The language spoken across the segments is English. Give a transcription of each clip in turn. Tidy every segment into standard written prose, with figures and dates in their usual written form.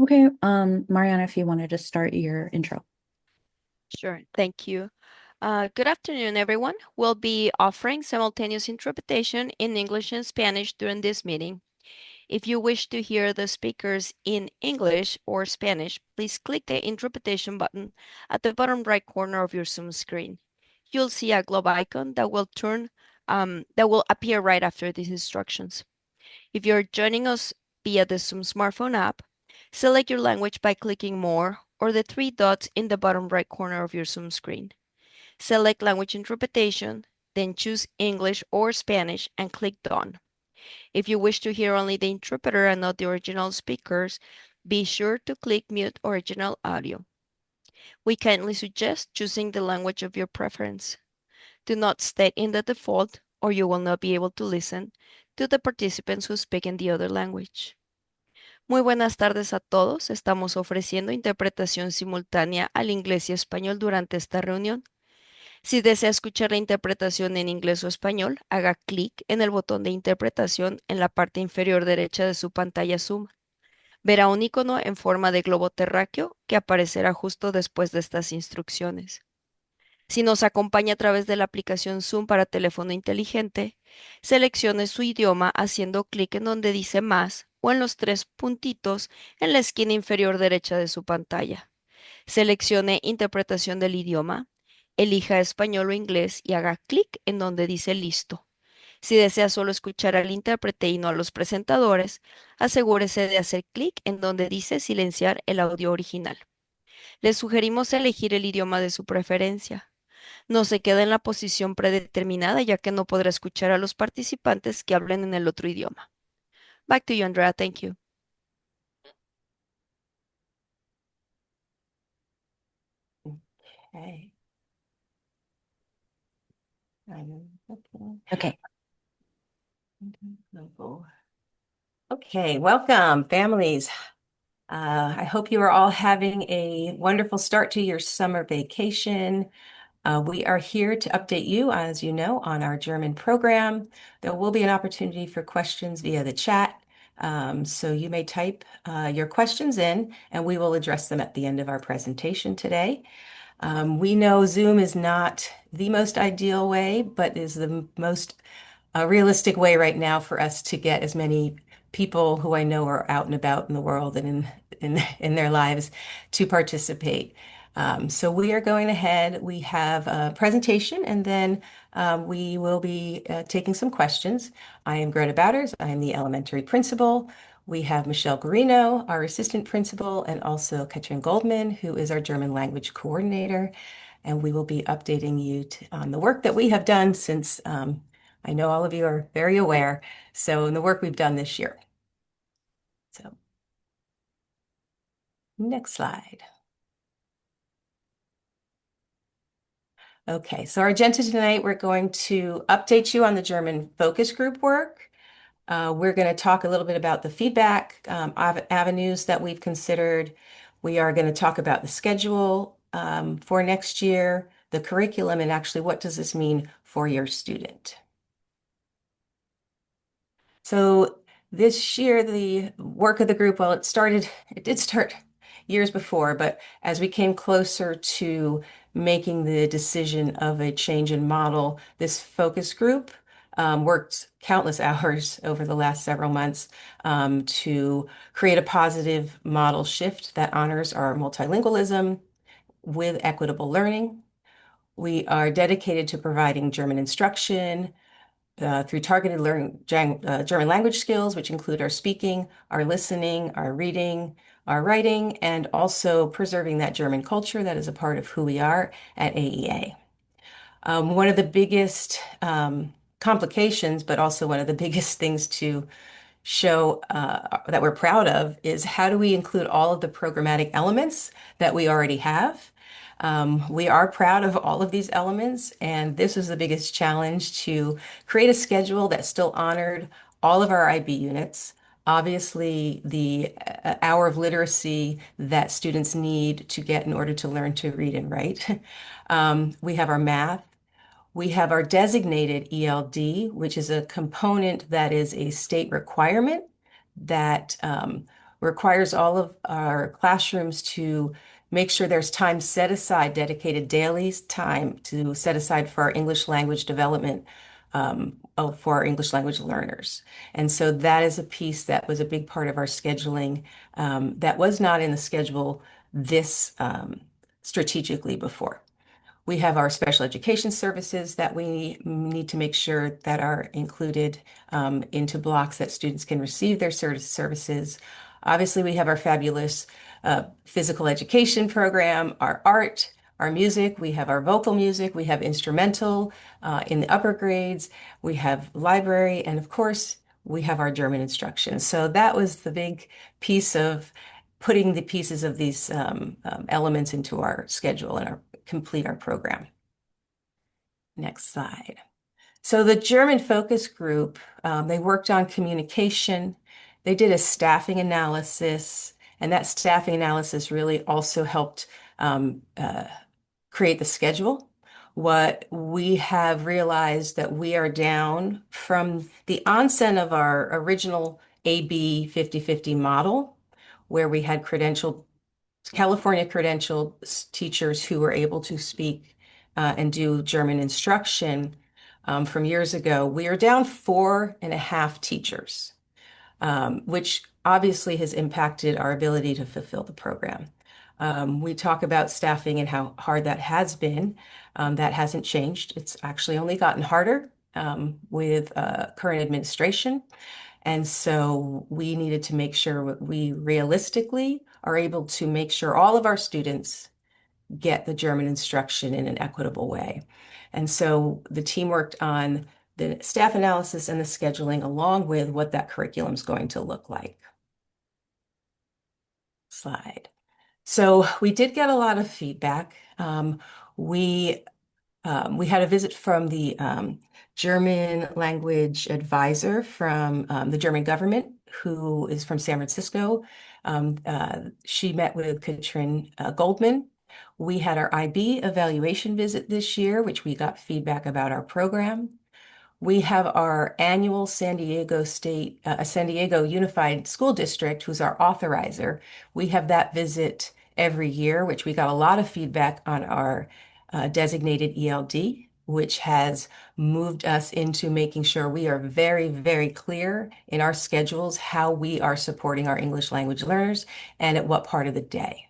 Okay, Mariana, if you wanted to start your intro. Sure, thank you. Good afternoon, everyone. We'll be offering simultaneous interpretation in English and Spanish during this meeting. If you wish to hear the speakers in English or Spanish, please click the interpretation button at the bottom right corner of your Zoom screen. You'll see a globe icon that will appear right after these instructions. If you're joining us via the Zoom smartphone app, select your language by clicking More or the three dots in the bottom right corner of your Zoom screen. Select Language Interpretation, then choose English or Spanish and click Done. If you wish to hear only the interpreter and not the original speakers, be sure to click Mute Original Audio. We kindly suggest choosing the language of your preference. Do not state in the default, or you will not be able to listen to the participants who speak in the other language. Muy buenas tardes a todos. Estamos ofreciendo interpretación simultánea al inglés y español durante esta reunión. Si desea escuchar la interpretación en inglés o español, haga clic en el botón de interpretación en la parte inferior derecha de su pantalla Zoom. Verá un icono en forma de globo terráqueo que aparecerá justo después de estas instrucciones. Si nos acompaña a través de la aplicación Zoom para teléfono inteligente, seleccione su idioma haciendo clic en donde dice más o en los tres puntitos en la esquina inferior derecha de su pantalla. Seleccione Interpretación del idioma, elija español o inglés y haga clic en donde dice listo. Si desea solo escuchar al intérprete y no a los presentadores, asegúrese de hacer clic en donde dice silenciar el audio original. Le sugerimos elegir el idioma de su preferencia. No se queda en la posición predeterminada ya que no podrá escuchar a los participantes que hablen en el otro idioma. Back to you, Andrea. Thank you. Okay. Okay. Okay, welcome, families. I hope you are all having a wonderful start to your summer vacation. We are here to update you, as you know, on our German program. There will be an opportunity for questions via the chat. So you may type your questions in and we will address them at the end of our presentation today. We know Zoom is not the most ideal way, but is the most realistic way right now for us to get as many people who I know are out and about in the world and in their lives to participate. So we are going ahead. We have a presentation and then we will be taking some questions. I am Greta Bouters. I am the elementary principal. We have Michelle Guarino, our assistant principal, and also Katrin Goldman, who is our German language coordinator. And we will be updating you on the work that we have done since I know all of you are very aware. So in the work we've done this year. So next slide. Okay, so our agenda tonight, we're going to update you on the German focus group work. We're going to talk a little bit about the feedback avenues that we've considered. We are going to talk about the schedule for next year, the curriculum, and actually what does this mean for your student. So this year, the work of the group, well, it did start years before, but as we came closer to making the decision of a change in model, this focus group worked countless hours over the last several months to create a positive model shift that honors our multilingualism with equitable learning. We are dedicated to providing German instruction, through targeted German language skills, which include our speaking, our listening, our reading, our writing, and also preserving that German culture that is a part of who we are at AEA. One of the biggest complications, but also one of the biggest things to show that we're proud of is how do we include all of the programmatic elements that we already have. We are proud of all of these elements, and this was the biggest challenge to create a schedule that still honored all of our IB units. Obviously, the hour of literacy that students need to get in order to learn to read and write. We have our math. We have our designated ELD, which is a component that is a state requirement that requires all of our classrooms to make sure there's time set aside, dedicated daily time to set aside for our English language development, for our English language learners. And so that is a piece that was a big part of our scheduling, that was not in the schedule this strategically before. We have our special education services that we need to make sure that are included into blocks that students can receive their services. Obviously, we have our fabulous physical education program, our art, our music. We have our vocal music. We have instrumental in the upper grades. We have library. And of course, we have our German instruction. So that was the big piece of putting the pieces of these elements into our schedule and complete our program. Next slide. So the German focus group, they worked on communication. They did a staffing analysis, and that staffing analysis really also helped create the schedule. What we have realized that we are down from the onset of our original AB 50/50 model, where we had California credentialed teachers who were able to speak and do German instruction from years ago. We are down 4.5 teachers, which obviously has impacted our ability to fulfill the program. We talk about staffing and how hard that has been. That hasn't changed. It's actually only gotten harder with current administration. And so we needed to make sure we realistically are able to make sure all of our students get the German instruction in an equitable way. And so the team worked on the staff analysis and the scheduling along with what that curriculum is going to look like. Slide. So we did get a lot of feedback. We had a visit from the German language advisor from the German government, who is from San Francisco. She met with Katrin Goldman. We had our IB evaluation visit this year, which we got feedback about our program. We have our annual San Diego Unified School District, who's our authorizer. We have that visit every year, which we got a lot of feedback on our designated ELD, which has moved us into making sure we are very, very clear in our schedules how we are supporting our English language learners and at what part of the day.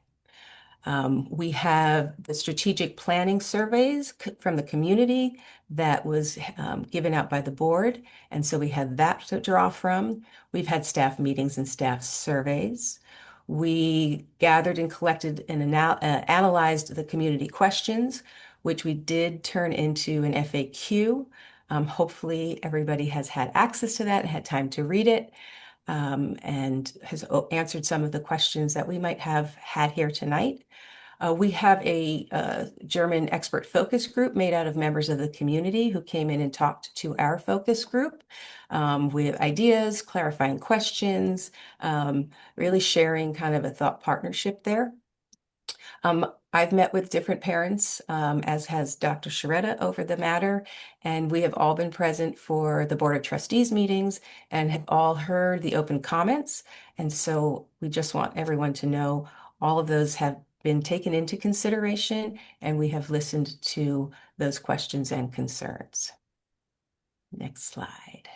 We have the strategic planning surveys from the community that was given out by the board. And so we had that to draw from. We've had staff meetings and staff surveys. We gathered and collected and analyzed the community questions, which we did turn into an FAQ. Hopefully everybody has had access to that and had time to read it, and has answered some of the questions that we might have had here tonight. We have a German expert focus group made out of members of the community who came in and talked to our focus group with ideas, clarifying questions, really sharing kind of a thought partnership there. I've met with different parents, as has Dr. Sharetta over the matter, and we have all been present for the Board of Trustees meetings and have all heard the open comments. And so we just want everyone to know all of those have been taken into consideration, and we have listened to those questions and concerns. Next slide.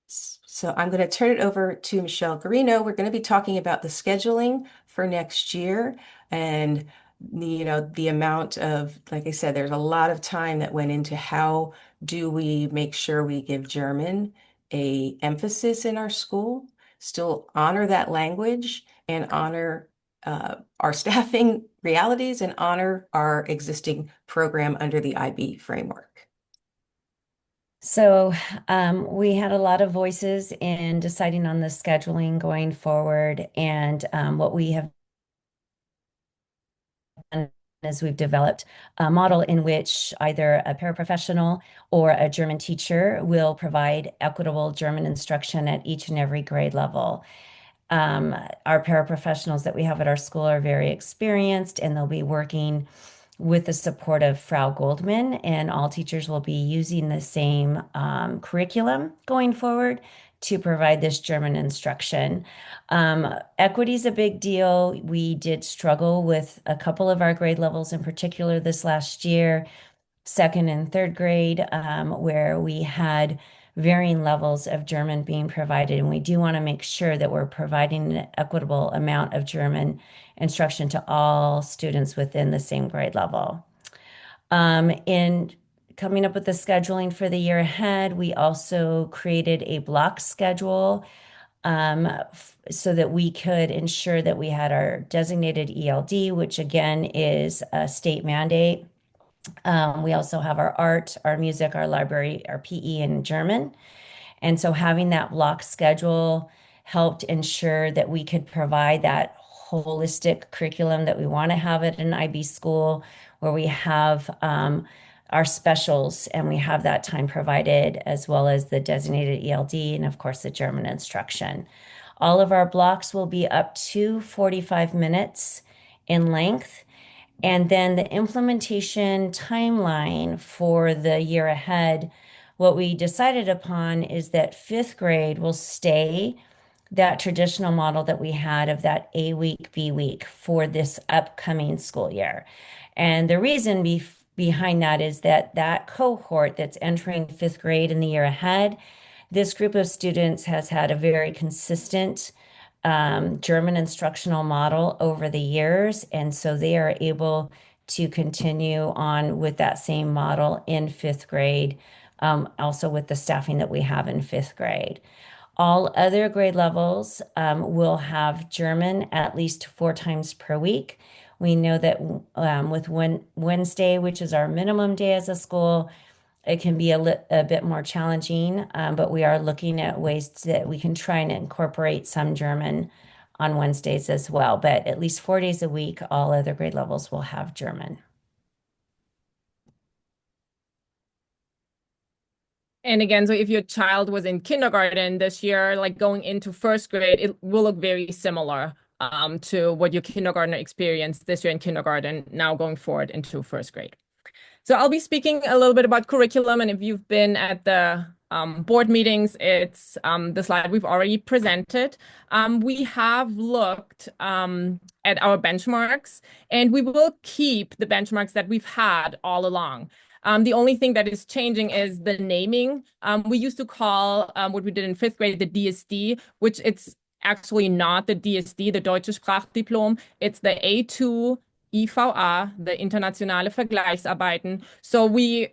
So I'm going to turn it over to Michelle Garino. We're going to be talking about the scheduling for next year and the amount of, like I said, there's a lot of time that went into how do we make sure we give German a emphasis in our school, still honor that language and honor our staffing realities and honor our existing program under the IB framework. So we had a lot of voices in deciding on the scheduling going forward, and what we have done is we've developed a model in which either a paraprofessional or a German teacher will provide equitable German instruction at each and every grade level. Our paraprofessionals that we have at our school are very experienced, and they'll be working with the support of Frau Goldman, and all teachers will be using the same curriculum going forward to provide this German instruction. Equity is a big deal. We did struggle with a couple of our grade levels in particular this last year, second and third grade, where we had varying levels of German being provided. And we do want to make sure that we're providing an equitable amount of German instruction to all students within the same grade level. In coming up with the scheduling for the year ahead, we also created a block schedule so that we could ensure that we had our designated ELD, which again is a state mandate. We also have our art, our music, our library, our PE, and German. And so having that block schedule helped ensure that we could provide that holistic curriculum that we want to have at an IB school, where we have our specials and we have that time provided, as well as the designated ELD and, of course, the German instruction. All of our blocks will be up to 45 minutes in length. And then the implementation timeline for the year ahead, what we decided upon is that fifth grade will stay that traditional model that we had of that A week, B week for this upcoming school year. And the reason behind that is that that cohort that's entering fifth grade in the year ahead, this group of students has had a very consistent German instructional model over the years. And so they are able to continue on with that same model in fifth grade, also with the staffing that we have in fifth grade. All other grade levels will have German at least 4 times per week. We know that with Wednesday, which is our minimum day as a school, it can be a bit more challenging, but we are looking at ways that we can try and incorporate some German on Wednesdays as well. But at least 4 days a week, all other grade levels will have German. And again, so if your child was in kindergarten this year, like going into first grade, it will look very similar to what your kindergartner experienced this year in kindergarten, now going forward into first grade. So I'll be speaking a little bit about curriculum, and if you've been at the board meetings, it's the slide we've already presented. We have looked at our benchmarks, and we will keep the benchmarks that we've had all along. The only thing that is changing is the naming. We used to call what we did in fifth grade the DSD, which it's actually not the DSD, the Deutsche Sprachdiplom. It's the A2 IVA, the Internationale Vergleichsarbeiten. So we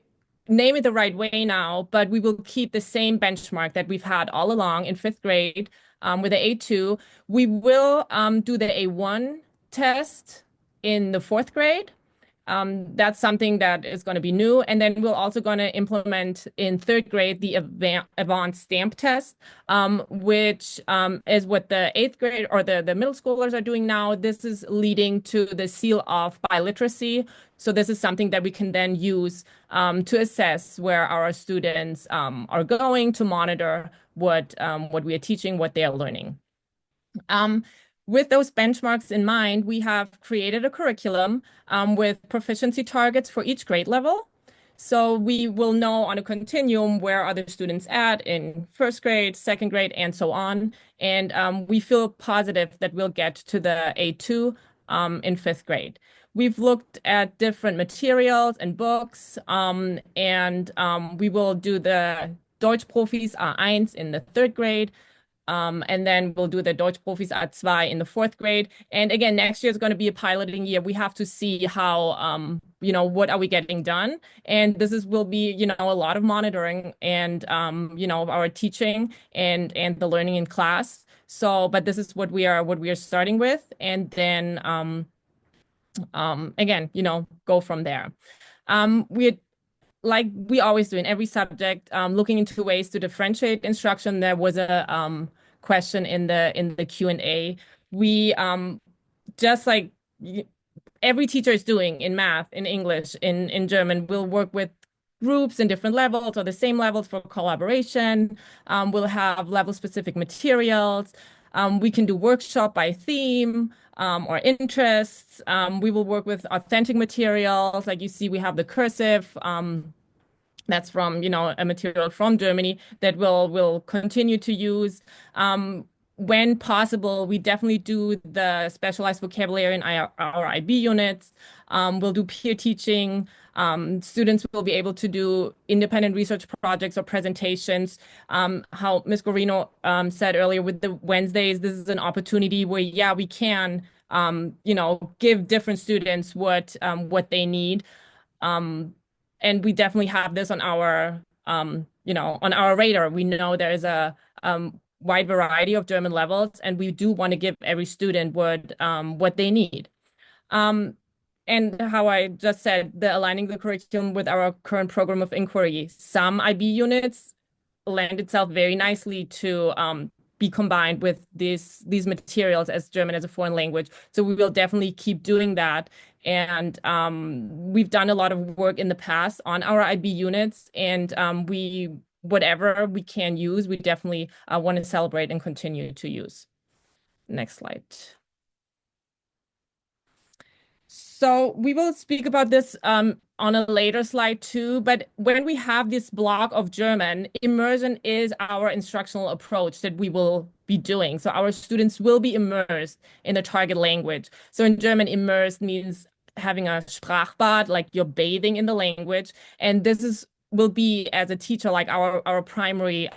name it the right way now, but we will keep the same benchmark that we've had all along in fifth grade with the A2. We will do the A1 test in the fourth grade. That's something that is going to be new. And then we're also going to implement in third grade the advanced stamp test, which is what the eighth grade or the middle schoolers are doing now. This is leading to the seal of biliteracy. So this is something that we can then use to assess where our students are going, to monitor what we are teaching, what they are learning. With those benchmarks in mind, we have created a curriculum with proficiency targets for each grade level. So we will know on a continuum where are the students at in first grade, second grade, and so on. And we feel positive that we'll get to the A2 in fifth grade. We've looked at different materials and books, and we will do the Deutsch Profis A1 in the third grade. And then we'll do the Deutsch Profis A2 in the fourth grade. And again, next year is going to be a piloting year. We have to see how, what are we getting done? And will be, a lot of monitoring and, our teaching and the learning in class. So, but this is what we are starting with. And then, again, go from there. Like we always do in every subject, looking into ways to differentiate instruction. There was a question in the Q&A. We just like every teacher is doing in math, in English, in German, we'll work with groups in different levels or the same levels for collaboration. We'll have level-specific materials. We can do workshop by theme or interests. We will work with authentic materials. Like you see, we have the cursive. That's from, a material from Germany that we'll continue to use. When possible, we definitely do the specialized vocabulary in our IB units. We'll do peer teaching. Students will be able to do independent research projects or presentations. How Ms. Gorino said earlier with the Wednesdays, this is an opportunity where, yeah, we can, give different students what they need. And we definitely have this on our, on our radar. We know there is a wide variety of German levels, and we do want to give every student what they need. And how I just said, aligning the curriculum with our current program of inquiry. Some IB units lend itself very nicely to be combined with these materials as German as a foreign language. So we will definitely keep doing that. And we've done a lot of work in the past on our IB units, and whatever we can use, we definitely want to celebrate and continue to use. Next slide. So we will speak about this on a later slide too, but when we have this block of German, immersion is our instructional approach that we will be doing. So our students will be immersed in the target language. So in German, immersed means having a Sprachbad, like you're bathing in the language. And this will be, as a teacher, like our primary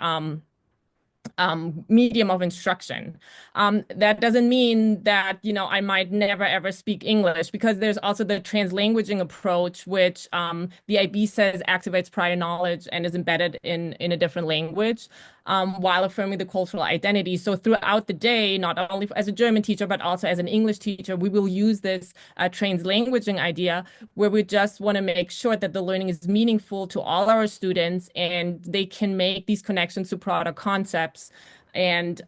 medium of instruction. That doesn't mean that, I might never ever speak English, because there's also the translanguaging approach, which the IB says activates prior knowledge and is embedded in a different language, while affirming the cultural identity. So throughout the day, not only as a German teacher, but also as an English teacher, we will use this translanguaging idea, where we just want to make sure that the learning is meaningful to all our students and they can make these connections to broader concepts. And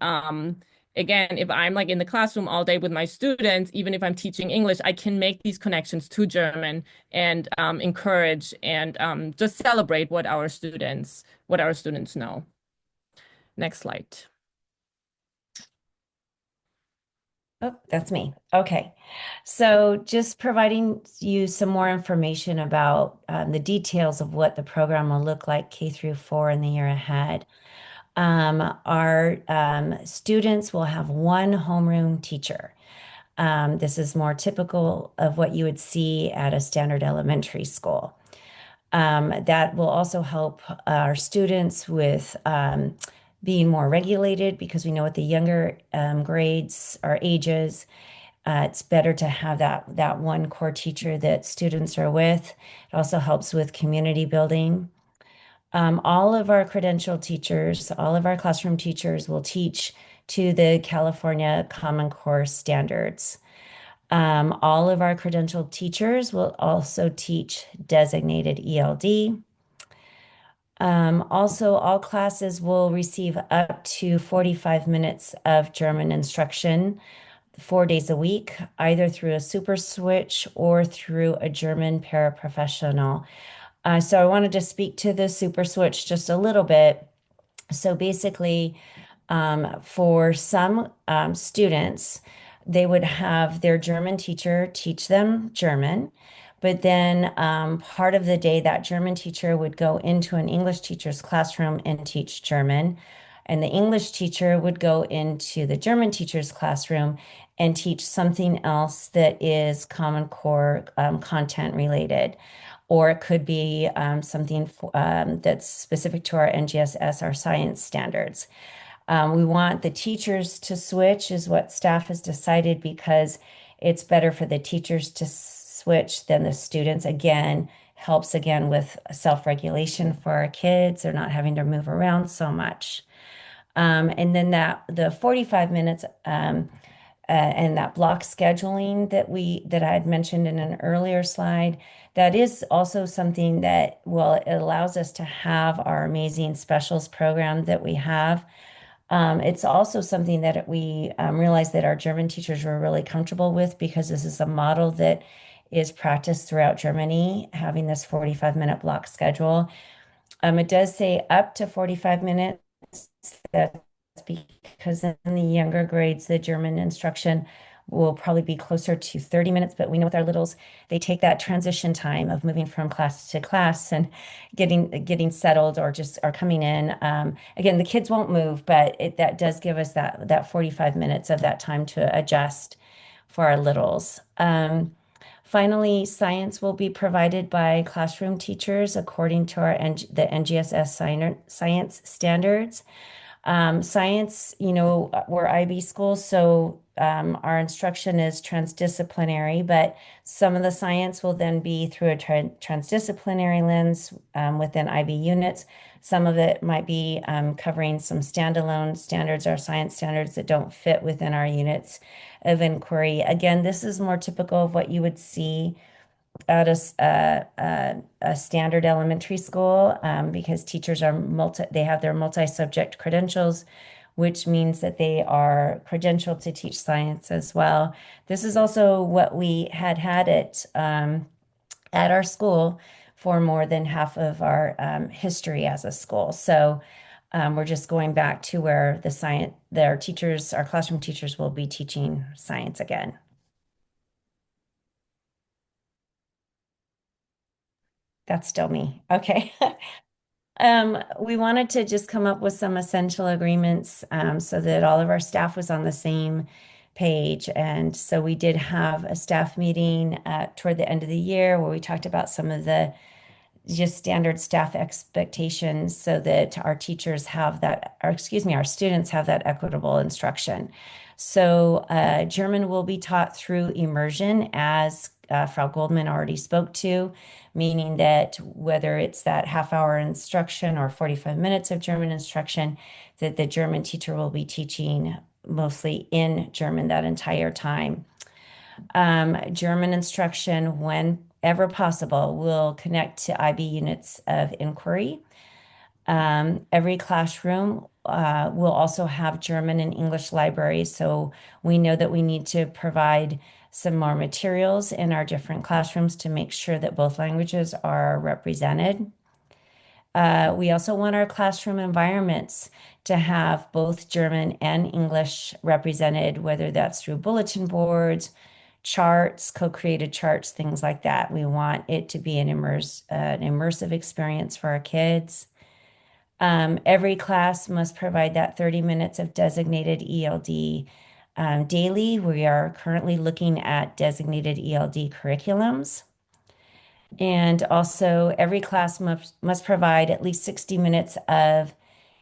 again, if I'm like in the classroom all day with my students, even if I'm teaching English, I can make these connections to German and encourage and just celebrate what our students know. Next slide. Oh, that's me. Okay. So just providing you some more information about the details of what the program will look like K-4 in the year ahead. Our students will have one homeroom teacher. This is more typical of what you would see at a standard elementary school. That will also help our students with being more regulated, because we know at the younger grades or ages, it's better to have that one core teacher that students are with. It also helps with community building. All of our credential teachers, all of our classroom teachers will teach to the California Common Core standards. All of our credentialed teachers will also teach designated ELD. Also, all classes will receive up to 45 minutes of German instruction 4 days a week, either through a super switch or through a German paraprofessional. So I wanted to speak to the super switch just a little bit. So basically, for some students, they would have their German teacher teach them German. But then part of the day, that German teacher would go into an English teacher's classroom and teach German. And the English teacher would go into the German teacher's classroom and teach something else that is Common Core content related. Or it could be something that's specific to our NGSS, our science standards. We want the teachers to switch, is what staff has decided, because it's better for the teachers to switch than the students. Again, helps again with self-regulation for our kids. They're not having to move around so much. And then the 45 minutes and that block scheduling that I had mentioned in an earlier slide, that is also something that, well, it allows us to have our amazing specials program that we have. It's also something that we realized that our German teachers were really comfortable with, because this is a model that is practiced throughout Germany, having this 45-minute block schedule. It does say up to 45 minutes. That's because in the younger grades, the German instruction will probably be closer to 30 minutes. But we know with our littles, they take that transition time of moving from class to class and getting settled or just are coming in. Again, the kids won't move, but that does give us that 45 minutes of that time to adjust for our littles. Finally, science will be provided by classroom teachers according to the NGSS science standards. Science, we're IB schools, so our instruction is transdisciplinary, but some of the science will then be through a transdisciplinary lens within IB units. Some of it might be covering some standalone standards or science standards that don't fit within our units of inquiry. Again, this is more typical of what you would see at a standard elementary school because teachers they have their multi-subject credentials, which means that they are credentialed to teach science as well. This is also what we had at our school for more than half of our history as a school. So we're just going back to where our classroom teachers will be teaching science again. That's still me. Okay. We wanted to just come up with some essential agreements so that all of our staff was on the same page. And so we did have a staff meeting toward the end of the year where we talked about some of the just standard staff expectations so that our students have that equitable instruction. So German will be taught through immersion, as Frau Goldman already spoke to, meaning that whether it's that half-hour instruction or 45 minutes of German instruction, that the German teacher will be teaching mostly in German that entire time. German instruction, whenever possible, will connect to IB units of inquiry. Every classroom will also have German and English libraries, so we know that we need to provide some more materials in our different classrooms to make sure that both languages are represented. We also want our classroom environments to have both German and English represented, whether that's through bulletin boards, charts, co-created charts, things like that. We want it to be an immersive experience for our kids. Every class must provide that 30 minutes of designated ELD daily. We are currently looking at designated ELD curriculums. And also, every class must provide at least 60 minutes of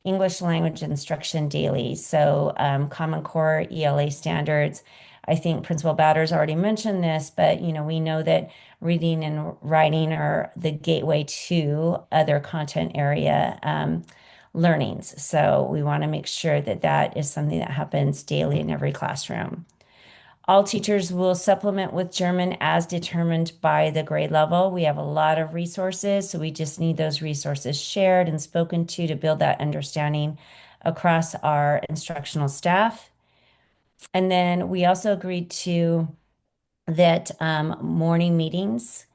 English language instruction daily. So Common Core ELA standards. I think Principal Bowders already mentioned this, but we know that reading and writing are the gateway to other content area learnings. So we want to make sure that that is something that happens daily in every classroom. All teachers will supplement with German as determined by the grade level. We have a lot of resources, so we just need those resources shared and spoken to build that understanding across our instructional staff. And then we also agreed to that morning meetings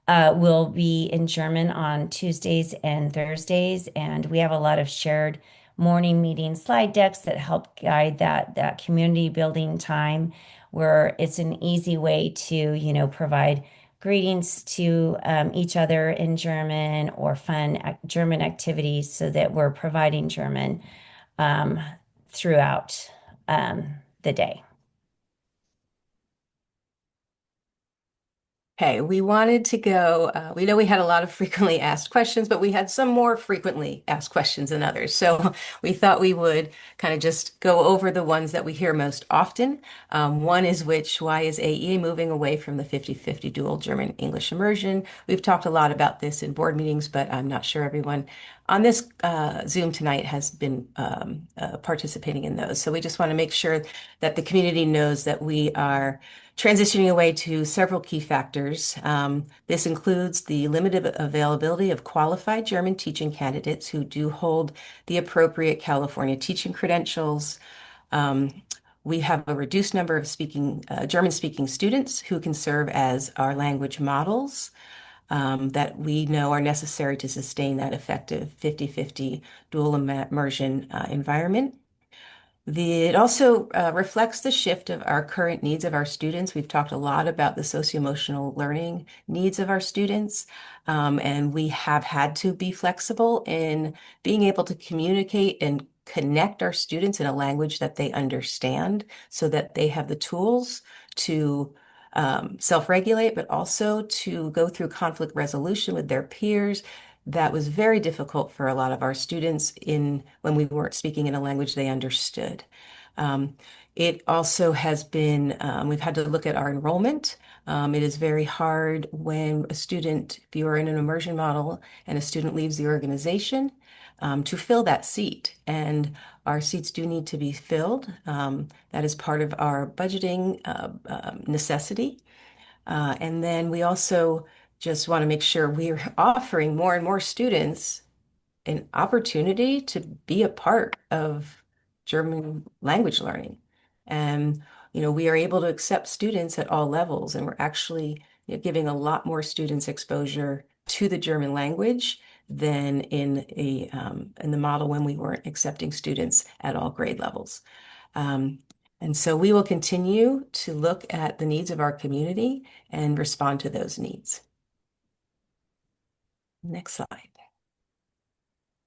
will be in German on Tuesdays and Thursdays, and we have a lot of shared morning meeting slide decks that help guide that community building time, where it's an easy way to provide greetings to each other in German or fun German activities, so that we're providing German throughout the day. Okay, we wanted to go, we know we had a lot of frequently asked questions, but we had some more frequently asked questions than others. So we thought we would kind of just go over the ones that we hear most often. One is why is AEA moving away from the 50-50 dual German-English immersion? We've talked a lot about this in board meetings, but I'm not sure everyone on this Zoom tonight has been participating in those. So we just want to make sure that the community knows that we are transitioning away to several key factors. This includes the limited availability of qualified German teaching candidates who do hold the appropriate California teaching credentials. We have a reduced number of German-speaking students who can serve as our language models that we know are necessary to sustain that effective 50-50 dual immersion environment. It also reflects the shift of our current needs of our students. We've talked a lot about the socio-emotional learning needs of our students, and we have had to be flexible in being able to communicate and connect our students in a language that they understand so that they have the tools to self-regulate, but also to go through conflict resolution with their peers. That was very difficult for a lot of our students when we weren't speaking in a language they understood. Um, it also has been, we've had to look at our enrollment. It is very hard when if you are in an immersion model and a student leaves the organization, to fill that seat. And our seats do need to be filled. That is part of our budgeting necessity. And then we also just want to make sure we are offering more and more students an opportunity to be a part of German language learning. And, we are able to accept students at all levels, and we're actually giving a lot more students exposure to the German language than in the model when we weren't accepting students at all grade levels. And so we will continue to look at the needs of our community and respond to those needs. Next slide.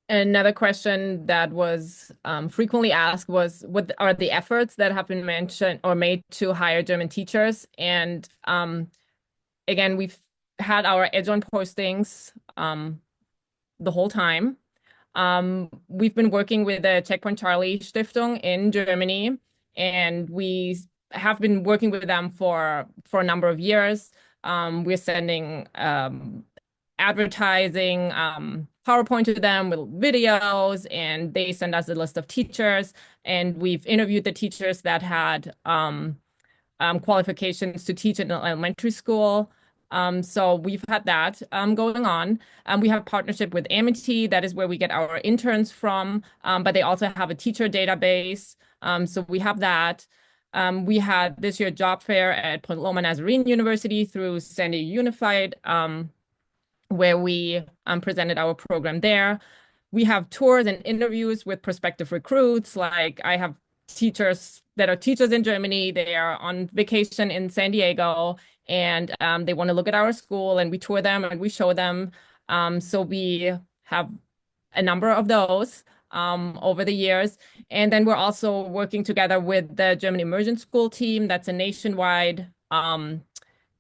Another question that was frequently asked was, what are the efforts that have been mentioned or made to hire German teachers? And again, we've had our Edge on postings the whole time. We've been working with the Checkpoint Charlie Stiftung in Germany, and we have been working with them for a number of years. We're sending advertising PowerPoint to them with videos, and they send us a list of teachers, and we've interviewed the teachers that had qualifications to teach in an elementary school. So we've had that going on. We have a partnership with Amity. That is where we get our interns from, but they also have a teacher database. So we have that. We had this year a job fair at Point Loma Nazarene University through San Diego Unified, where we presented our program there. We have tours and interviews with prospective recruits. Like, I have teachers that are teachers in Germany. They are on vacation in San Diego, and they want to look at our school, and we tour them and we show them. So we have a number of those over the years. And then we're also working together with the German Immersion School team. That's a nationwide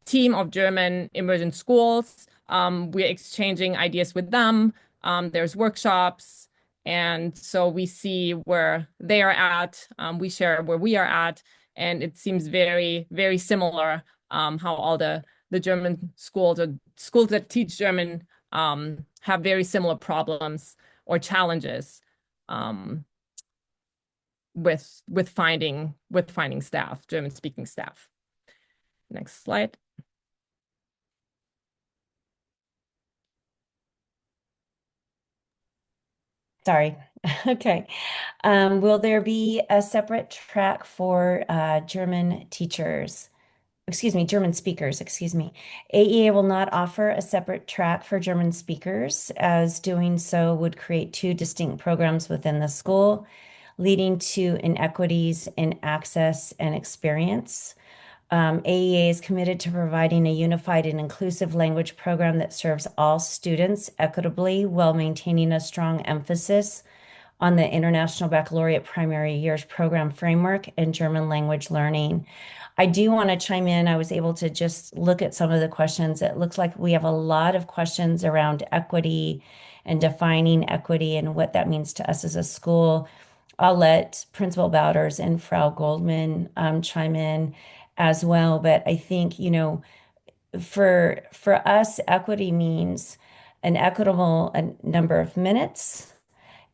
team of German immersion schools. We're exchanging ideas with them. There's workshops. And so we see where they are at. We share where we are at. And it seems very, very similar how all the German schools or schools that teach German have very similar problems or challenges with finding staff, German-speaking staff. Next slide. Sorry. Okay. Will there be a separate track for German teachers? Excuse me, German speakers, excuse me. AEA will not offer a separate track for German speakers, as doing so would create two distinct programs within the school, leading to inequities in access and experience. AEA is committed to providing a unified and inclusive language program that serves all students equitably while maintaining a strong emphasis on the International Baccalaureate Primary Years Program framework and German language learning. I do want to chime in. I was able to just look at some of the questions. It looks like we have a lot of questions around equity and defining equity and what that means to us as a school. I'll let Principal Bowders and Frau Goldman chime in as well. But I think, for us, equity means an equitable number of minutes.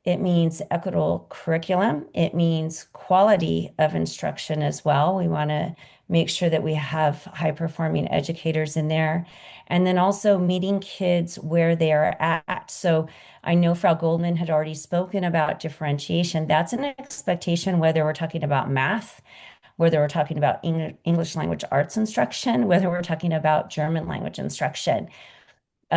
It means equitable curriculum. It means quality of instruction as well. We want to make sure that we have high-performing educators in there. And then also meeting kids where they are at. So I know Frau Goldman had already spoken about differentiation. That's an expectation, whether we're talking about math, whether we're talking about English language arts instruction, whether we're talking about German language instruction.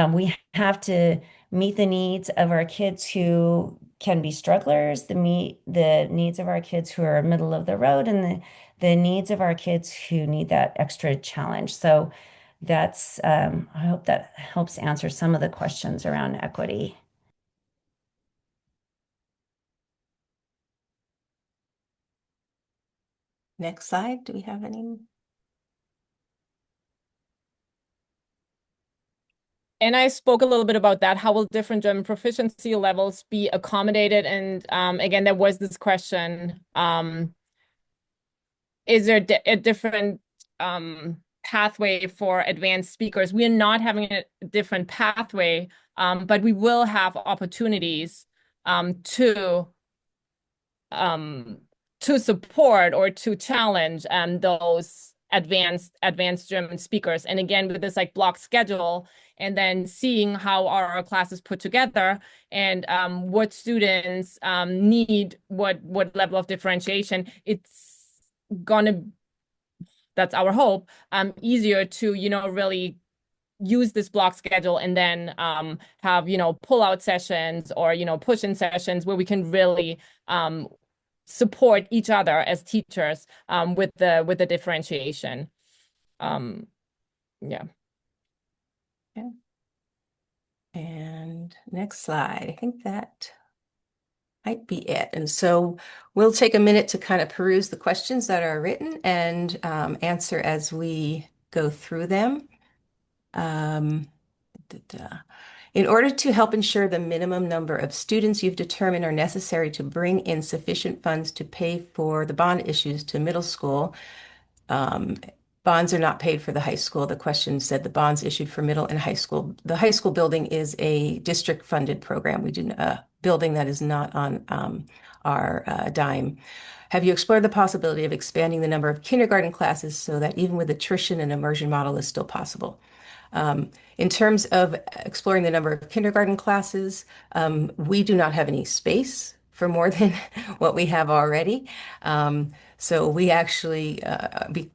We have to meet the needs of our kids who can be strugglers, the needs of our kids who are middle of the road, and the needs of our kids who need that extra challenge. So that's I hope that helps answer some of the questions around equity. Next slide. Do we have any? And I spoke a little bit about that. How will different German proficiency levels be accommodated? And again, there was this question, is there a different pathway for advanced speakers? We are not having a different pathway, but we will have opportunities to support or to challenge those advanced German speakers. And again, with this like block schedule, and then seeing how our classes put together and what students need, what level of differentiation, it's gonna, that's our hope, easier to, really use this block schedule and then have, pull out sessions or, push in sessions where we can really support each other as teachers with the differentiation. Yeah. Okay. And next slide. I think that might be it. And so we'll take a minute to kind of peruse the questions that are written and answer as we go through them. In order to help ensure the minimum number of students you've determined are necessary to bring in sufficient funds to pay for the bond issues to middle school, bonds are not paid for the high school. The question said the bonds issued for middle and high school. The high school building is a district-funded program. We do a building that is not on our dime. Have you explored the possibility of expanding the number of kindergarten classes so that even with attrition, an immersion model is still possible? In terms of exploring the number of kindergarten classes, we do not have any space for more than what we have already. So we actually,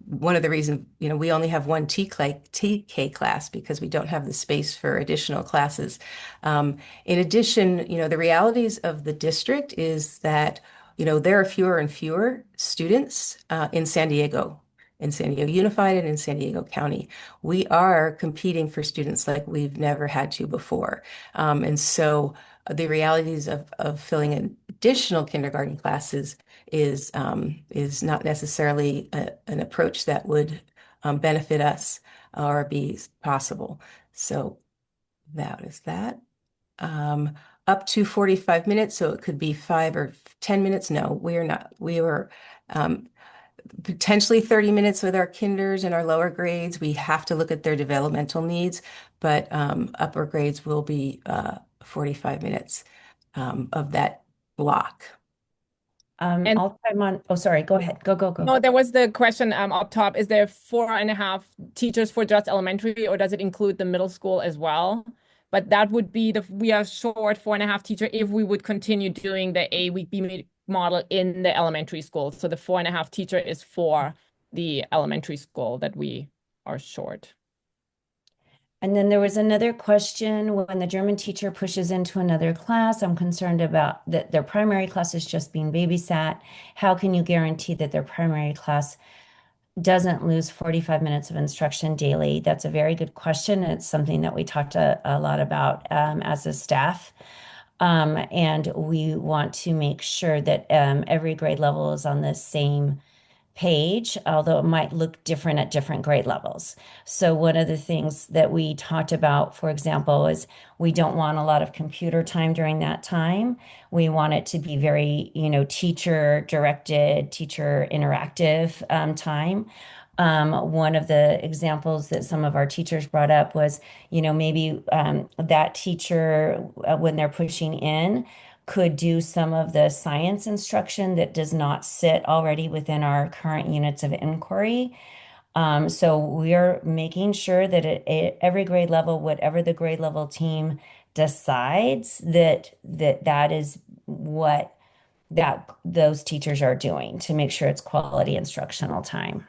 one of the reasons, we only have one TK class because we don't have the space for additional classes. In addition, the realities of the district is that, there are fewer and fewer students in San Diego Unified and in San Diego County. We are competing for students like we've never had to before. And so the realities of filling additional kindergarten classes is not necessarily an approach that would benefit us or be possible. So that is that. Up to 45 minutes, so it could be 5 or 10 minutes. No, we are not. We were potentially 30 minutes with our kinders and our lower grades. We have to look at their developmental needs, but upper grades will be 45 minutes of that block. I'll time on. Oh, sorry. Go ahead. Go. No, there was the question up top. Is there 4.5 teachers for just elementary, or does it include the middle school as well? But that would be we are short 4.5 teacher if we would continue doing the A week B model in the elementary school. So the 4.5 teacher is for the elementary school that we are short. And then there was another question, when the German teacher pushes into another class, I'm concerned about that their primary class is just being babysat. How can you guarantee that their primary class doesn't lose 45 minutes of instruction daily? That's a very good question. It's something that we talked a lot about as a staff. And we want to make sure that every grade level is on the same page, although it might look different at different grade levels. So one of the things that we talked about, for example, is we don't want a lot of computer time during that time. We want it to be very, teacher directed, teacher interactive time. One of the examples that some of our teachers brought up was, maybe that teacher, when they're pushing in, could do some of the science instruction that does not sit already within our current units of inquiry. So we're making sure that at every grade level, whatever the grade level team decides, that is what those teachers are doing to make sure it's quality instructional time.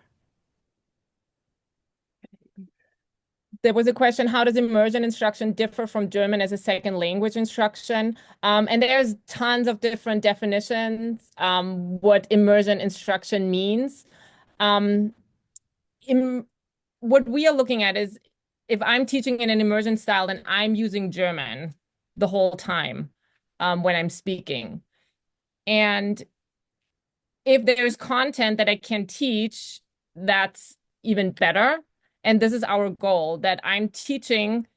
there was a question, how does immersion instruction differ from German as a second language instruction? And there's tons of different definitions, what immersion instruction means. What we are looking at is if I'm teaching in an immersion style, then I'm using German the whole time when I'm speaking. And if there's content that I can teach, that's even better. And this is our goal, that I'm teaching,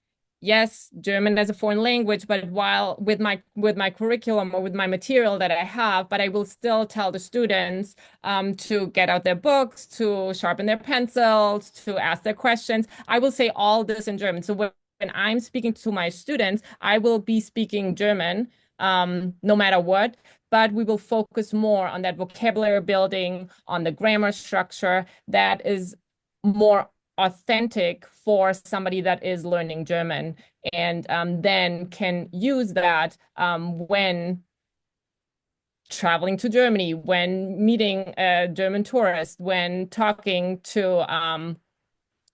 yes, German as a foreign language, but while with my curriculum or with my material that I have, but I will still tell the students to get out their books, to sharpen their pencils, to ask their questions. I will say all this in German. So when I'm speaking to my students, I will be speaking German no matter what, but we will focus more on that vocabulary building, on the grammar structure that is more authentic for somebody that is learning German, and then can use that when traveling to Germany, when meeting a German tourist, when talking to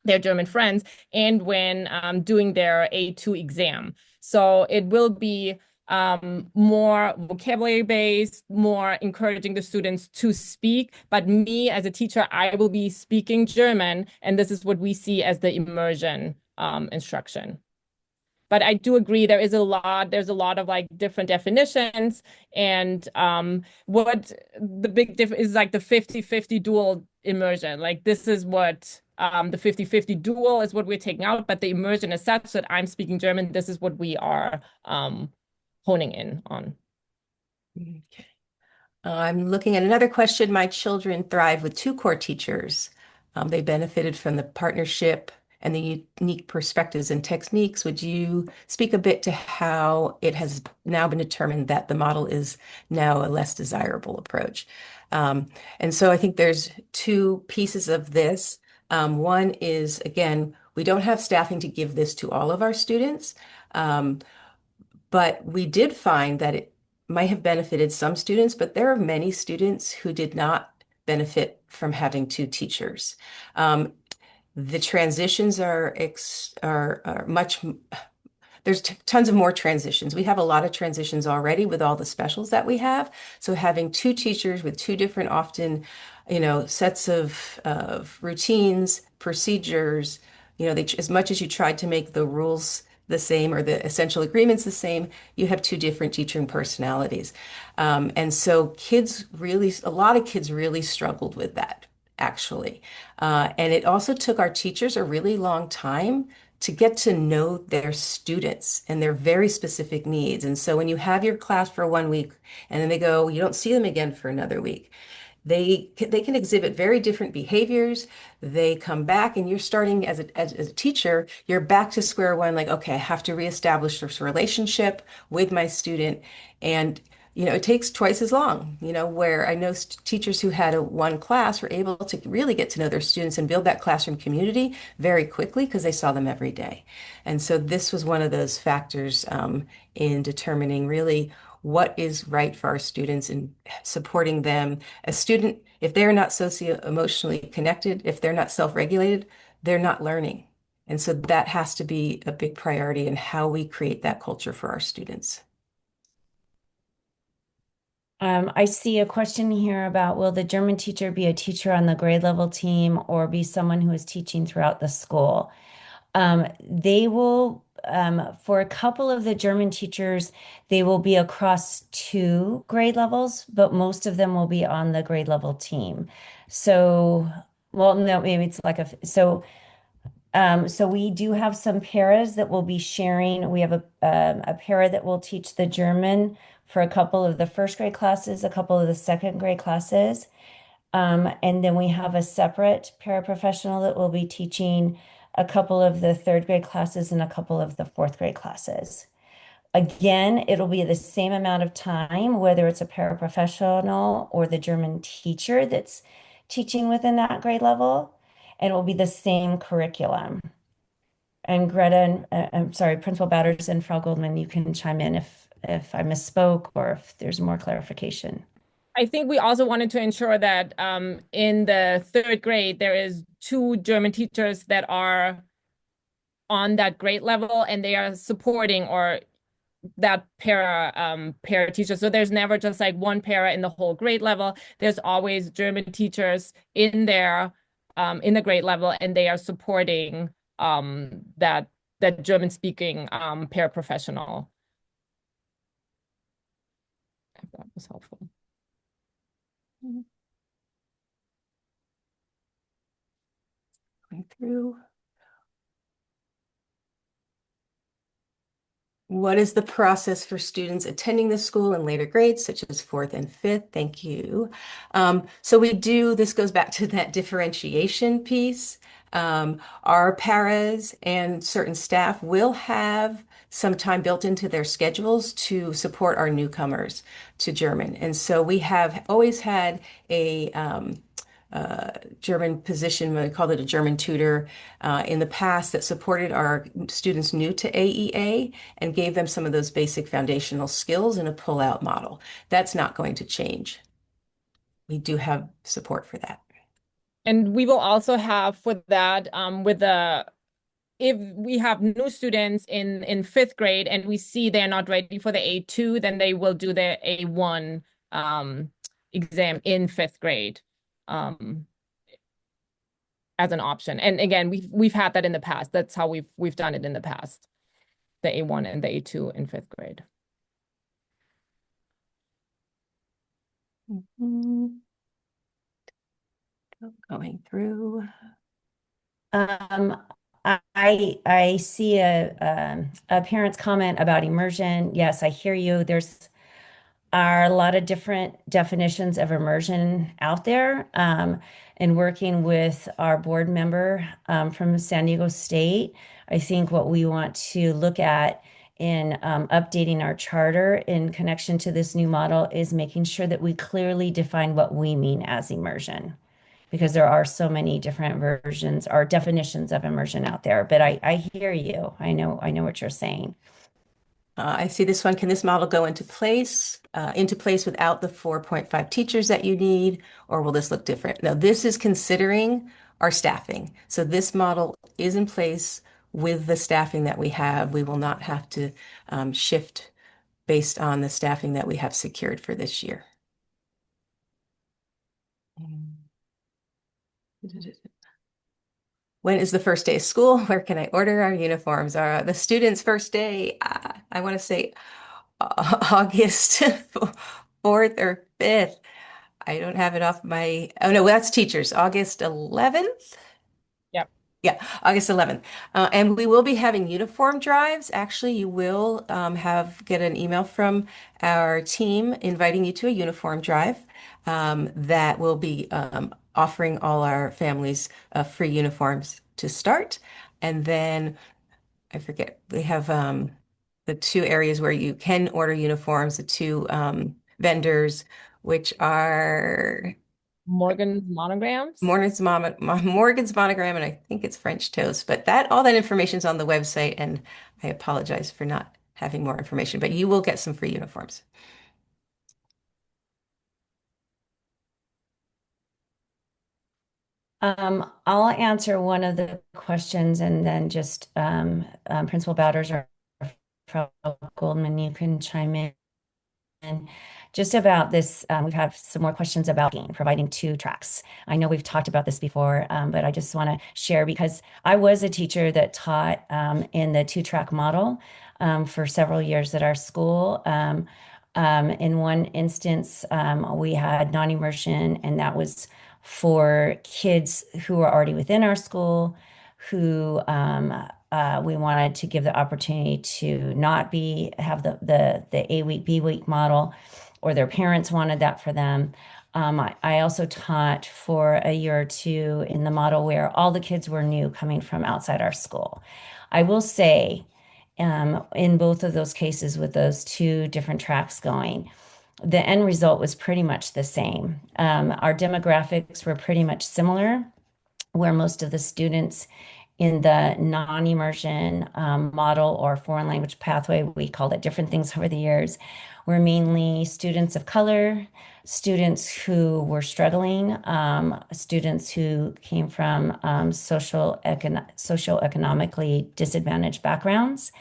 their German friends, and when doing their A2 exam. So it will be more vocabulary based, more encouraging the students to speak. But me as a teacher, I will be speaking German, and this is what we see as the immersion instruction. But I do agree there's a lot of like different definitions, and what the big difference is, like the 50-50 dual immersion. Like this is what the 50-50 dual is what we're taking out, but the immersion is such that I'm speaking German. This is what we are honing in on. Okay. I'm looking at another question. My children thrive with two core teachers. They benefited from the partnership and the unique perspectives and techniques. Would you speak a bit to how it has now been determined that the model is now a less desirable approach? And so I think there's two pieces of this. One is, again, we don't have staffing to give this to all of our students, but we did find that it might have benefited some students, but there are many students who did not benefit from having two teachers. The transitions are much, there's tons of more transitions. We have a lot of transitions already with all the specials that we have. So having two teachers with two different, often, sets of routines, procedures, as much as you tried to make the rules the same or the essential agreements the same, you have two different teaching personalities. And so a lot of kids really struggled with that, actually. And it also took our teachers a really long time to get to know their students and their very specific needs. And so when you have your class for 1 week and then they go, you don't see them again for another week, they can exhibit very different behaviors. They come back and you're starting as a teacher, you're back to square one, like, okay, I have to reestablish this relationship with my student. And it takes twice as long, where I know teachers who had one class were able to really get to know their students and build that classroom community very quickly because they saw them every day. And so this was one of those factors in determining really what is right for our students and supporting them. A student, if they're not socio-emotionally connected, if they're not self-regulated, they're not learning. And so that has to be a big priority in how we create that culture for our students. I see a question here about, will the German teacher be a teacher on the grade level team or be someone who is teaching throughout the school? They will, for a couple of the German teachers, they will be across 2 grade levels, but most of them will be on the grade level team. So, well, no, maybe it's like so we do have some paras that will be sharing. We have a para that will teach the German for a couple of the first grade classes, a couple of the second grade classes. And then we have a separate paraprofessional that will be teaching a couple of the third grade classes and a couple of the fourth grade classes. Again, it'll be the same amount of time, whether it's a paraprofessional or the German teacher that's teaching within that grade level, and it will be the same curriculum. And Greta, I'm sorry, Principal Batters and Frau Goldman, you can chime in if I misspoke or if there's more clarification. I think we also wanted to ensure that in the third grade, there is 2 German teachers that are on that grade level, and they are supporting or that para teacher. So there's never just like one para in the whole grade level. There's always German teachers in there in the grade level, and they are supporting that German speaking paraprofessional. If that was helpful. Going through. What is the process for students attending the school in later grades, such as fourth and fifth? Thank you. So this goes back to that differentiation piece. Our paras and certain staff will have some time built into their schedules to support our newcomers to German. And so we have always had a German position, we called it a German tutor, in the past that supported our students new to AEA and gave them some of those basic foundational skills in a pull-out model. That's not going to change. We do have support for that. And we will also have for that if we have new students in fifth grade and we see they're not ready for the A2, then they will do the A1 exam in fifth grade as an option. And again, we've had that in the past. That's how we've done it in the past. The A1 and the A2 in fifth grade. Going through. I see a parent's comment about immersion. Yes, I hear you. There's are a lot of different definitions of immersion out there. And working with our board member from San Diego State, I think what we want to look at in updating our charter in connection to this new model is making sure that we clearly define what we mean as immersion, because there are so many different versions or definitions of immersion out there. But I hear you. I know what you're saying. I see this one. Can this model go into place without the 4.5 teachers that you need, or will this look different? Now, this is considering our staffing. So this model is in place with the staffing that we have. We will not have to shift based on the staffing that we have secured for this year. When is the first day of school? Where can I order our uniforms? The students' first day, I want to say August 4th or 5th. I don't have it off my, oh no, that's teachers, August 11th? Yep. Yeah, August 11th. And we will be having uniform drives. Actually, you will get an email from our team inviting you to a uniform drive that will be offering all our families free uniforms to start. And then I forget, we have the two areas where you can order uniforms, the two vendors, which are Morgan's Monograms. Morgan's Monogram, and I think it's French Toast. But all that information's on the website, and I apologize for not having more information, but you will get some free uniforms. I'll answer one of the questions, and then just Principal Bowders or Frau Goldman, you can chime in. And just about this, we have some more questions about providing 2 tracks. I know we've talked about this before, but I just want to share because I was a teacher that taught in the 2-track model for several years at our school. In one instance, we had non-immersion, and that was for kids who were already within our school, who we wanted to give the opportunity to not have the A week, B week model, or their parents wanted that for them. I also taught for a year or 2 in the model where all the kids were new coming from outside our school. I will say, in both of those cases with those 2 different tracks going, the end result was pretty much the same. Our demographics were pretty much similar, where most of the students in the non-immersion model or foreign language pathway, we called it different things over the years, were mainly students of color, students who were struggling, students who came from socioeconomically disadvantaged backgrounds.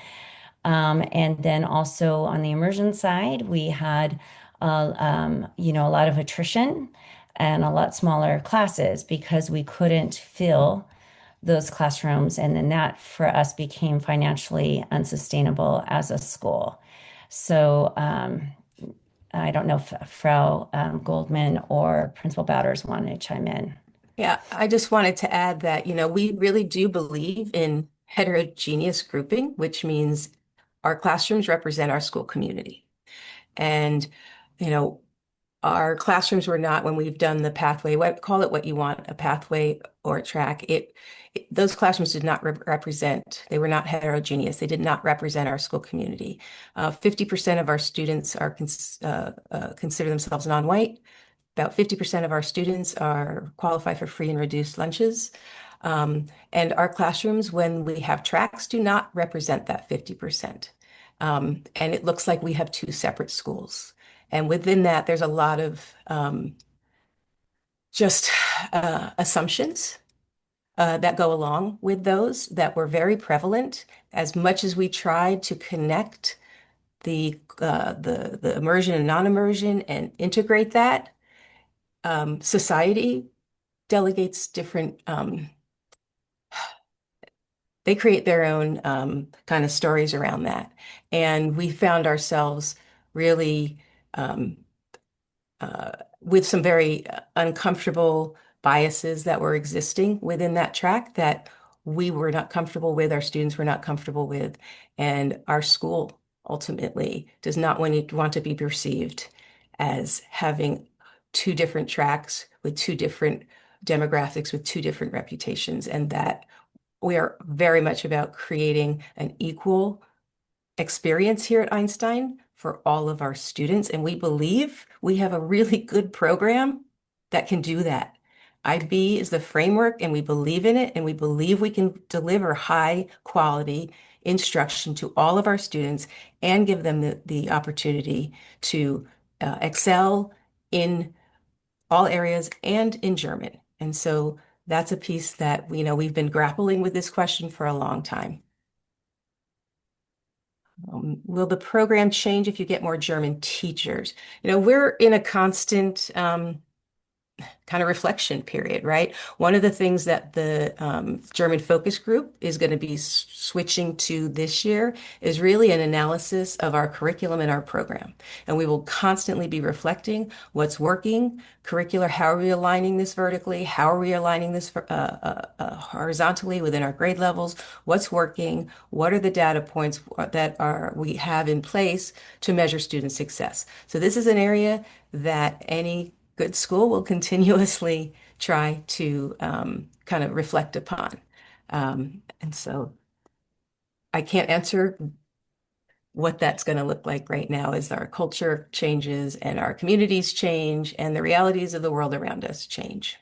And then also on the immersion side, we had, a lot of attrition and a lot smaller classes because we couldn't fill those classrooms. And then that for us became financially unsustainable as a school. So I don't know if Frau Goldman or Principal Bowders wanted to chime in. Yeah, I just wanted to add that, we really do believe in heterogeneous grouping, which means our classrooms represent our school community. And, our classrooms were not, when we've done the pathway, call it what you want, a pathway or a track, those classrooms did not represent, they were not heterogeneous. They did not represent our school community. 50% of our students are consider themselves non-white. About 50% of our students are qualify for free and reduced lunches. And our classrooms, when we have tracks, do not represent that 50%. And it looks like we have two separate schools. And within that, there's a lot of just assumptions that go along with those that were very prevalent. As much as we tried to connect the immersion and non-immersion and integrate that, society delegates different, they create their own kind of stories around that. And we found ourselves really with some very uncomfortable biases that were existing within that track that we were not comfortable with, our students were not comfortable with, and our school ultimately does not want to be perceived as having two different tracks with two different demographics, with two different reputations, and that we are very much about creating an equal experience here at Einstein for all of our students. And we believe we have a really good program that can do that. IB is the framework, and we believe in it, and we believe we can deliver high quality instruction to all of our students and give them the opportunity to excel in all areas and in German. And so that's a piece that we've been grappling with this question for a long time. Will the program change if you get more German teachers? We're in a constant kind of reflection period, right? One of the things that the German focus group is going to be switching to this year is really an analysis of our curriculum and our program. And we will constantly be reflecting what's working, curricular, how are we aligning this vertically? How are we aligning this horizontally within our grade levels? What's working? What are the data points that we have in place to measure student success? So this is an area that any good school will continuously try to kind of reflect upon. And so I can't answer what that's going to look like right now as our culture changes and our communities change and the realities of the world around us change.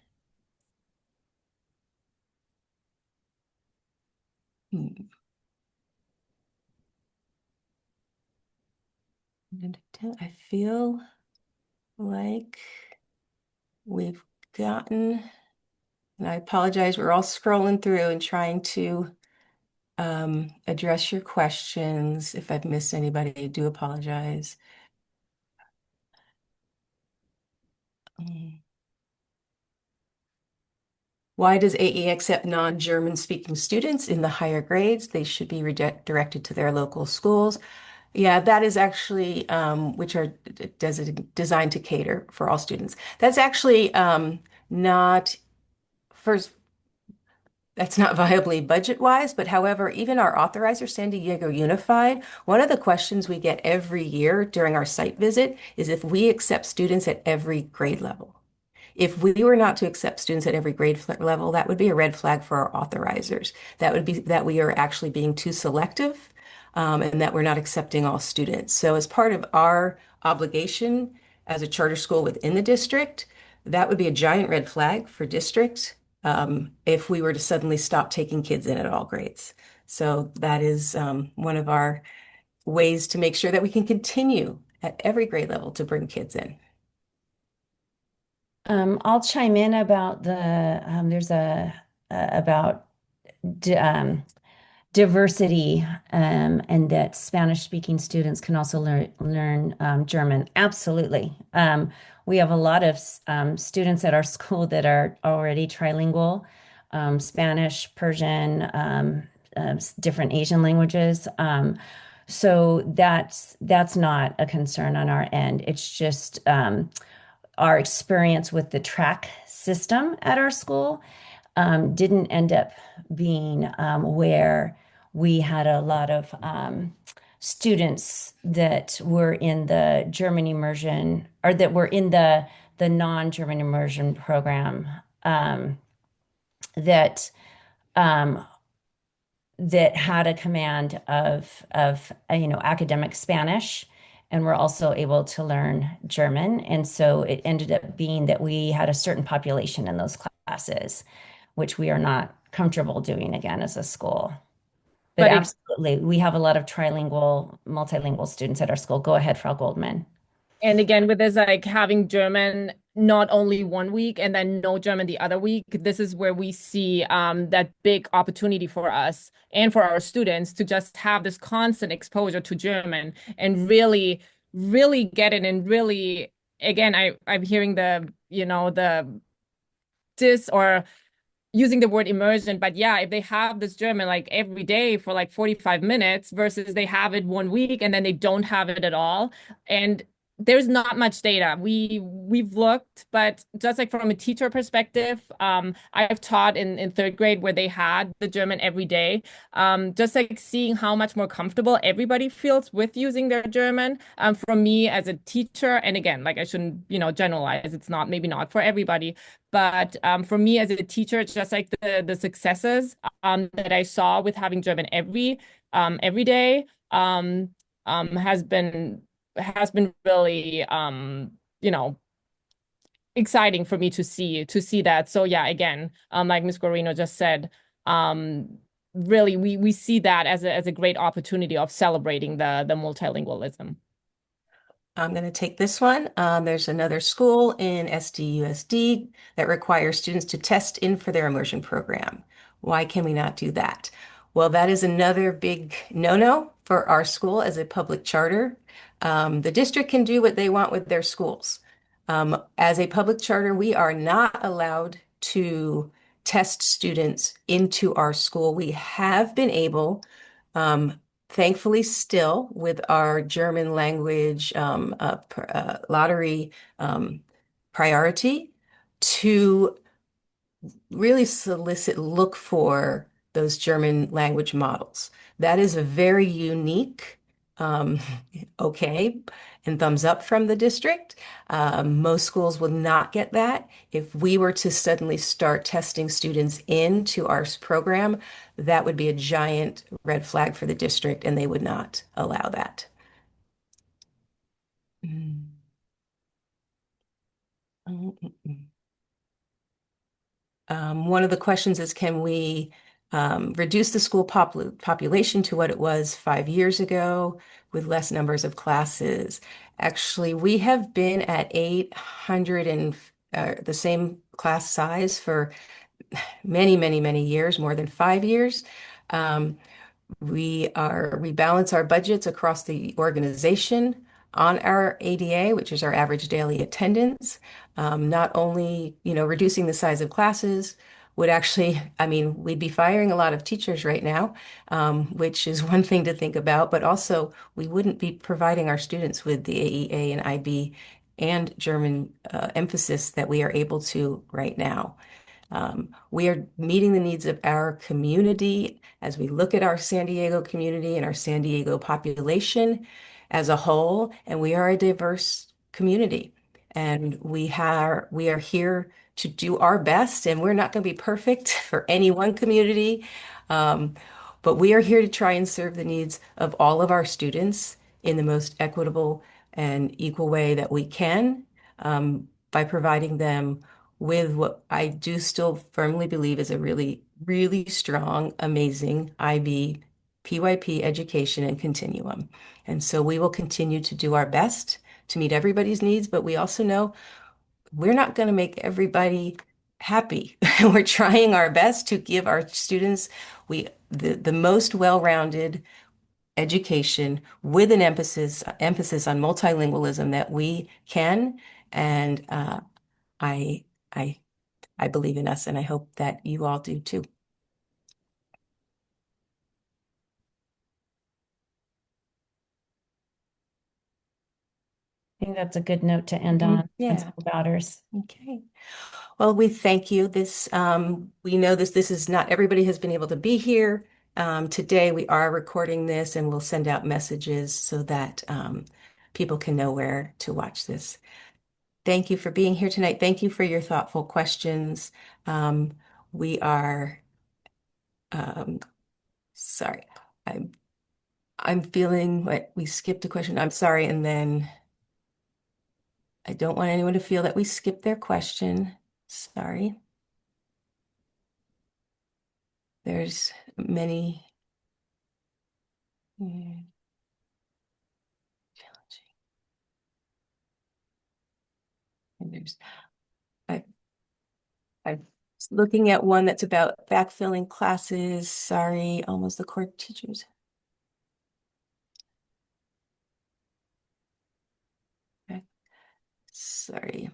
I feel like we've gotten, and I apologize, we're all scrolling through and trying to address your questions. If I've missed anybody, I do apologize. Why does AE accept non-German speaking students in the higher grades? They should be directed to their local schools. Yeah, that is actually, which are designed to cater for all students. That's actually not, first, that's not viably budget-wise, but however, even our authorizer, San Diego Unified, one of the questions we get every year during our site visit is if we accept students at every grade level. If we were not to accept students at every grade level, that would be a red flag for our authorizers. That would be that we are actually being too selective, and that we're not accepting all students. So as part of our obligation as a charter school within the district, that would be a giant red flag for districts if we were to suddenly stop taking kids in at all grades. So that is one of our ways to make sure that we can continue at every grade level to bring kids in. I'll chime in about there's about diversity, and that Spanish speaking students can also learn German. Absolutely. We have a lot of students at our school that are already trilingual, Spanish, Persian, different Asian languages. So that's not a concern on our end. It's just our experience with the track system at our school didn't end up being where we had a lot of students that were in the German immersion, or that were in the non-German immersion program, that um, that had a command of academic Spanish, and were also able to learn German. And so it ended up being that we had a certain population in those classes, which we are not comfortable doing again as a school. But But absolutely, we have a lot of trilingual, multilingual students at our school. Go ahead, Frau Goldman. And again, with this, like having German not only one week and then no German the other week, this is where we see that big opportunity for us and for our students to just have this constant exposure to German and really, really get it. And really, again, I'm hearing the dis or using the word immersion, but yeah, if they have this German like every day for like 45 minutes versus they have it one week and then they don't have it at all. And there's not much data. We've looked, but just like from a teacher perspective, I've taught in third grade where they had the German every day. Just like seeing how much more comfortable everybody feels with using their German. From me as a teacher, and again, like I shouldn't, generalize. It's not maybe not for everybody, but for me as a teacher, it's just like the successes that I saw with having German every day has been really exciting for me to see that. So yeah, again, like Ms. Guarino just said, really we see that as a great opportunity of celebrating the multilingualism. I'm going to take this one. There's another school in SDUSD that requires students to test in for their immersion program. Why can we not do that? Well, that is another big no-no for our school as a public charter. The district can do what they want with their schools. As a public charter, we are not allowed to test students into our school. We have been able, thankfully still, with our German language lottery priority, to really look for those German language models. That is a very unique, okay, and thumbs up from the district. Most schools will not get that. If we were to suddenly start testing students into our program, that would be a giant red flag for the district, and they would not allow that. Mm. One of the questions is, can we reduce the school population to what it was 5 years ago with less numbers of classes? Actually, we have been at 800 and the same class size for many, many, many years, more than 5 years. We rebalance our budgets across the organization on our ADA, which is our average daily attendance. Not only, reducing the size of classes would actually, I mean, we'd be firing a lot of teachers right now, which is one thing to think about, but also we wouldn't be providing our students with the AEA and IB and German emphasis that we are able to right now. We are meeting the needs of our community as we look at our San Diego community and our San Diego population as a whole, and we are a diverse community. And we are here to do our best, and we're not going to be perfect for any one community, but we are here to try and serve the needs of all of our students in the most equitable and equal way that we can, by providing them with what I do still firmly believe is a really, really strong, amazing IB PYP education and continuum. And so we will continue to do our best to meet everybody's needs, but we also know we're not going to make everybody happy. We're trying our best to give our students the most well-rounded education with an emphasis on multilingualism that we can. And I I I believe in us, and I hope that you all do too. I think that's a good note to end Mhm. on, Yeah. Principal Bowders. Okay. Well, we thank you. We know this is not everybody has been able to be here. Today we are recording this and we'll send out messages so that people can know where to watch this. Thank you for being here tonight. Thank you for your thoughtful questions. We are, sorry, I'm feeling like we skipped a question. I'm sorry, and then I don't want anyone to feel that we skipped their question. Sorry. There's many. Challenging. And I, I'm looking at one that's about backfilling classes. Sorry, almost the core teachers. Okay. Sorry.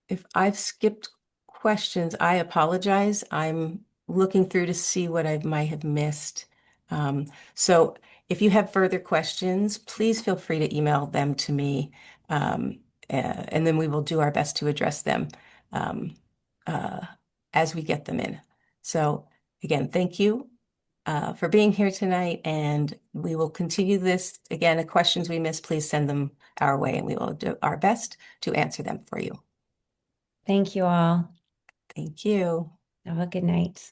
If I've skipped questions, I apologize. I'm looking through to see what I might have missed. So if you have further questions, please feel free to email them to me, and then we will do our best to address them um, uh, as we get them in. So again, thank you for being here tonight, and we will continue this. Again, the questions we missed, please send them our way, and we will do our best to answer them for you. Thank you all. Thank you. Have a good night.